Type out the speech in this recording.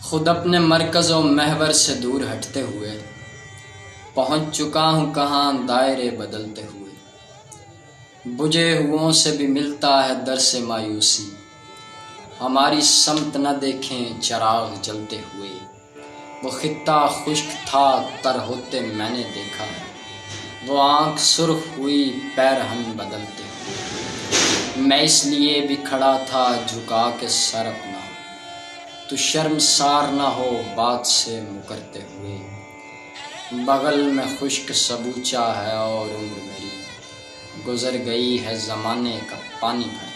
خود اپنے مرکز و محور سے دور ہٹتے ہوئے پہنچ چکا ہوں کہاں دائرے بدلتے ہوئے۔ بجھے ہوں سے بھی ملتا ہے درس مایوسی، ہماری سمت نہ دیکھیں چراغ جلتے ہوئے۔ وہ خطہ خشک تھا تر ہوتے میں نے دیکھا ہے، وہ آنکھ سرخ ہوئی پیرہن بدلتے ہوئے۔ میں اس لیے بھی کھڑا تھا جھکا کے سر اپنا، تو شرمسار نہ ہو بات سے مکرتے ہوئے۔ بغل میں خشک سبوچا ہے اور عمر میری گزر گئی ہے زمانے کا پانی بھر۔